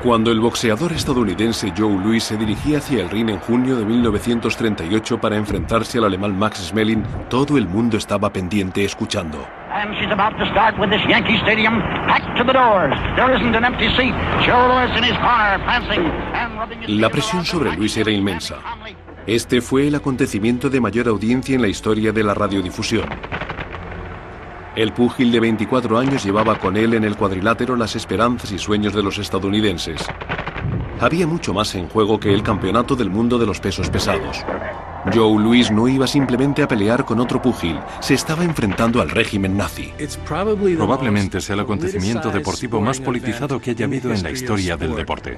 Cuando el boxeador estadounidense Joe Louis se dirigía hacia el ring en junio de 1938 para enfrentarse al alemán Max Schmeling, todo el mundo estaba pendiente escuchando. And she's about to start with this Yankee Stadium packed to the doors. There isn't an empty seat. Joe Louis in his car passing and rubbing his... La presión sobre Louis era inmensa. Este fue el acontecimiento de mayor audiencia en la historia de la radiodifusión. El púgil de 24 años llevaba con él en el cuadrilátero las esperanzas y sueños de los estadounidenses. Había mucho más en juego que el campeonato del mundo de los pesos pesados. Joe Louis no iba simplemente a pelear con otro púgil, se estaba enfrentando al régimen nazi. Probablemente sea el acontecimiento deportivo más politizado que haya habido en la historia del deporte.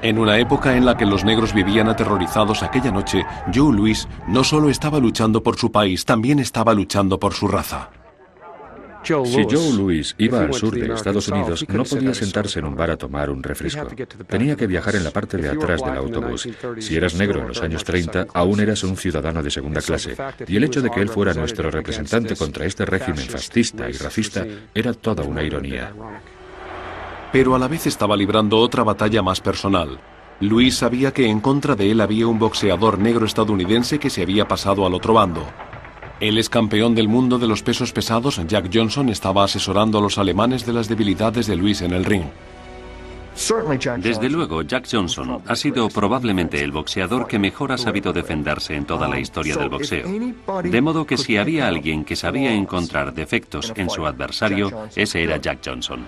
En una época en la que los negros vivían aterrorizados aquella noche, Joe Louis no solo estaba luchando por su país, también estaba luchando por su raza. Si Joe Louis iba al sur de Estados Unidos, no podía sentarse en un bar a tomar un refresco. Tenía que viajar en la parte de atrás del autobús. Si eras negro en los años 30, aún eras un ciudadano de segunda clase. Y el hecho de que él fuera nuestro representante contra este régimen fascista y racista era toda una ironía. Pero a la vez estaba librando otra batalla más personal. Louis sabía que en contra de él había un boxeador negro estadounidense que se había pasado al otro bando. El ex campeón del mundo de los pesos pesados, Jack Johnson, estaba asesorando a los alemanes de las debilidades de Louis en el ring. Desde luego, Jack Johnson ha sido probablemente el boxeador que mejor ha sabido defenderse en toda la historia del boxeo. De modo que si había alguien que sabía encontrar defectos en su adversario, ese era Jack Johnson.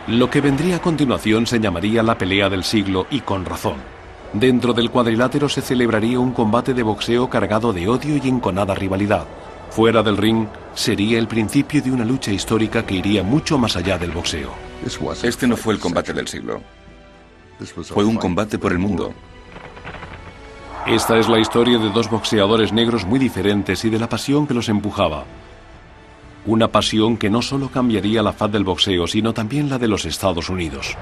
Lo que vendría a continuación se llamaría la pelea del siglo, y con razón. Dentro del cuadrilátero se celebraría un combate de boxeo cargado de odio y enconada rivalidad. Fuera del ring, sería el principio de una lucha histórica que iría mucho más allá del boxeo. Este no fue el combate del siglo. Fue un combate por el mundo. Esta es la historia de dos boxeadores negros muy diferentes y de la pasión que los empujaba. Una pasión que no solo cambiaría la faz del boxeo, sino también la de los Estados Unidos.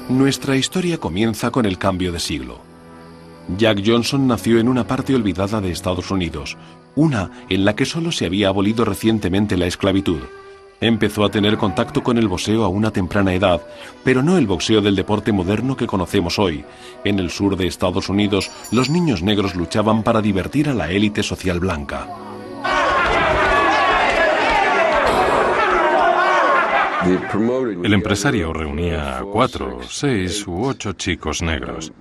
Nuestra historia comienza con el cambio de siglo. Jack Johnson nació en una parte olvidada de Estados Unidos, una en la que solo se había abolido recientemente la esclavitud. Empezó a tener contacto con el boxeo a una temprana edad, pero no el boxeo del deporte moderno que conocemos hoy. En el sur de Estados Unidos, los niños negros luchaban para divertir a la élite social blanca. El empresario reunía a 4, 6 u 8 chicos negros.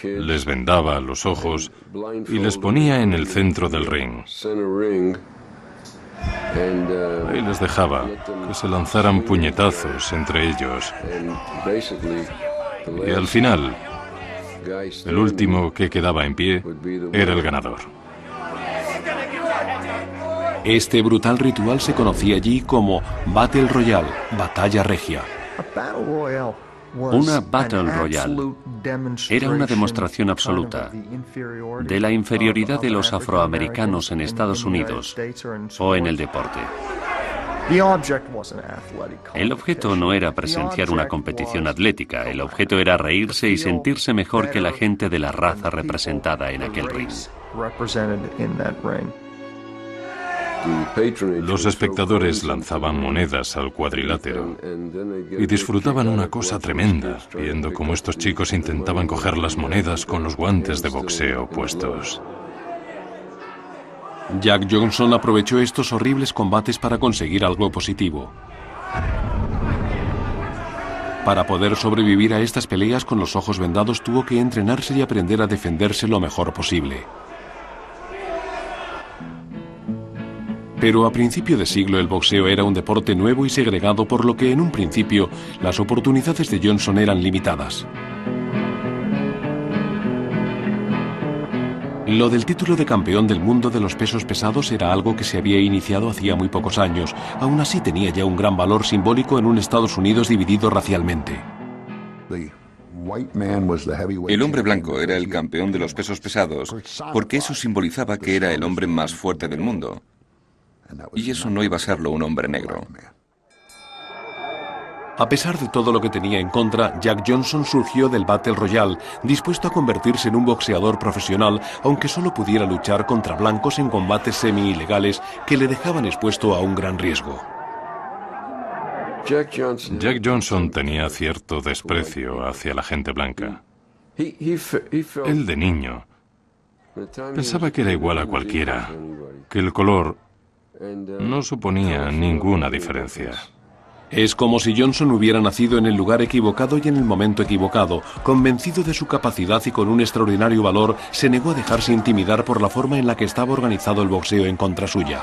Les vendaba los ojos y les ponía en el centro del ring. Ahí les dejaba que se lanzaran puñetazos entre ellos. Y al final, el último que quedaba en pie era el ganador. Este brutal ritual se conocía allí como Battle Royale, batalla regia. Una Battle Royale era una demostración absoluta de la inferioridad de los afroamericanos en Estados Unidos o en el deporte. El objeto no era presenciar una competición atlética, el objeto era reírse y sentirse mejor que la gente de la raza representada en aquel ring. Los espectadores lanzaban monedas al cuadrilátero y disfrutaban una cosa tremenda, viendo cómo estos chicos intentaban coger las monedas con los guantes de boxeo puestos. Jack Johnson aprovechó estos horribles combates para conseguir algo positivo. Para poder sobrevivir a estas peleas con los ojos vendados, tuvo que entrenarse y aprender a defenderse lo mejor posible. Pero a principio de siglo el boxeo era un deporte nuevo y segregado, por lo que en un principio las oportunidades de Johnson eran limitadas. Lo del título de campeón del mundo de los pesos pesados era algo que se había iniciado hacía muy pocos años. Aún así tenía ya un gran valor simbólico en un Estados Unidos dividido racialmente. El hombre blanco era el campeón de los pesos pesados porque eso simbolizaba que era el hombre más fuerte del mundo. Y eso no iba a serlo un hombre negro. A pesar de todo lo que tenía en contra, Jack Johnson surgió del Battle Royale, dispuesto a convertirse en un boxeador profesional, aunque solo pudiera luchar contra blancos en combates semi-ilegales que le dejaban expuesto a un gran riesgo. Jack Johnson tenía cierto desprecio hacia la gente blanca. Él de niño pensaba que era igual a cualquiera, que el color no suponía ninguna diferencia. Es como si Johnson hubiera nacido en el lugar equivocado y en el momento equivocado. Convencido de su capacidad y con un extraordinario valor, se negó a dejarse intimidar por la forma en la que estaba organizado el boxeo en contra suya.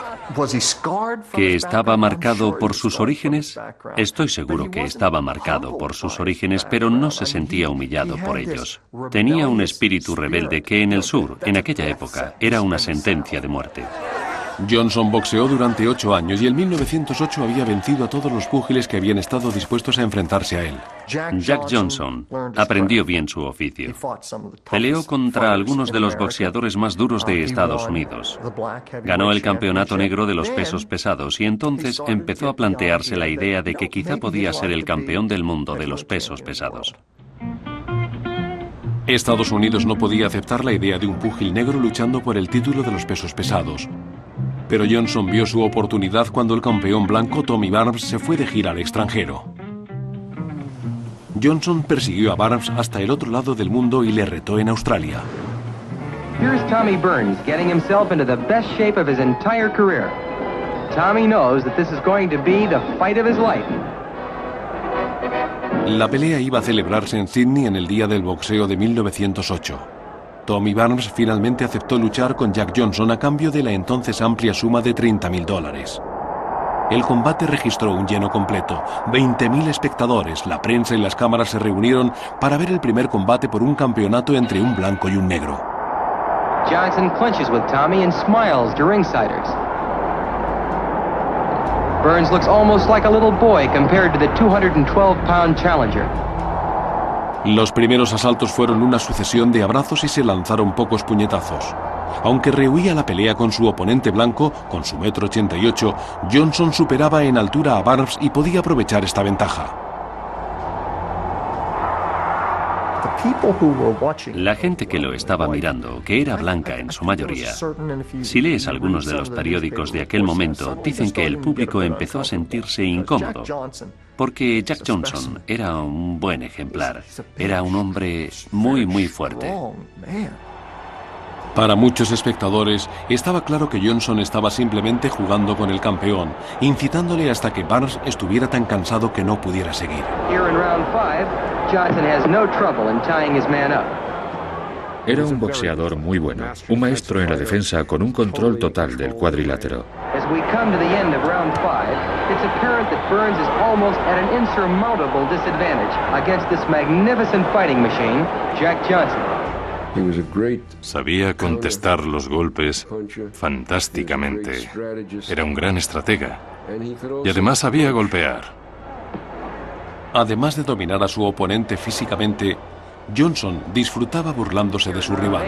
¿Que estaba marcado por sus orígenes? Estoy seguro que estaba marcado por sus orígenes, pero no se sentía humillado por ellos. Tenía un espíritu rebelde que en el sur, en aquella época, era una sentencia de muerte. Johnson boxeó durante 8 años y en 1908 había vencido a todos los púgiles que habían estado dispuestos a enfrentarse a él. Jack Johnson aprendió bien su oficio. Peleó contra algunos de los boxeadores más duros de Estados Unidos. Ganó el campeonato negro de los pesos pesados y entonces empezó a plantearse la idea de que quizá podía ser el campeón del mundo de los pesos pesados. Estados Unidos no podía aceptar la idea de un púgil negro luchando por el título de los pesos pesados. Pero Johnson vio su oportunidad cuando el campeón blanco Tommy Barnes se fue de gira al extranjero. Johnson persiguió a Barnes hasta el otro lado del mundo y le retó en Australia. Here's Tommy Burns getting himself into the best shape of his entire career. Tommy knows that this is going to be the fight of his life. La pelea iba a celebrarse en Sydney en el Día del Boxeo de 1908. Tommy Barnes finalmente aceptó luchar con Jack Johnson a cambio de la entonces amplia suma de $30.000. El combate registró un lleno completo. 20.000 espectadores, la prensa y las cámaras se reunieron para ver el primer combate por un campeonato entre un blanco y un negro. Johnson clinches with Tommy and smiles to ringsiders. Burns looks almost like a little boy compared to the 212-pound challenger. Los primeros asaltos fueron una sucesión de abrazos y se lanzaron pocos puñetazos. Aunque rehuía la pelea con su oponente blanco, con su 1,88 m, Johnson superaba en altura a Barnes y podía aprovechar esta ventaja. La gente que lo estaba mirando, que era blanca en su mayoría, si lees algunos de los periódicos de aquel momento, dicen que el público empezó a sentirse incómodo, porque Jack Johnson era un buen ejemplar, era un hombre muy fuerte. Para muchos espectadores, estaba claro que Johnson estaba simplemente jugando con el campeón, incitándole hasta que Barnes estuviera tan cansado que no pudiera seguir. Era un boxeador muy bueno, un maestro en la defensa con un control total del cuadrilátero. Sabía contestar los golpes fantásticamente. Era un gran estratega. Y además sabía golpear. Además de dominar a su oponente físicamente, Johnson disfrutaba burlándose de su rival.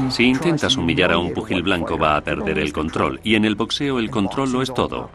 Si intentas humillar a un pugil blanco, va a perder el control, y en el boxeo el control lo es todo.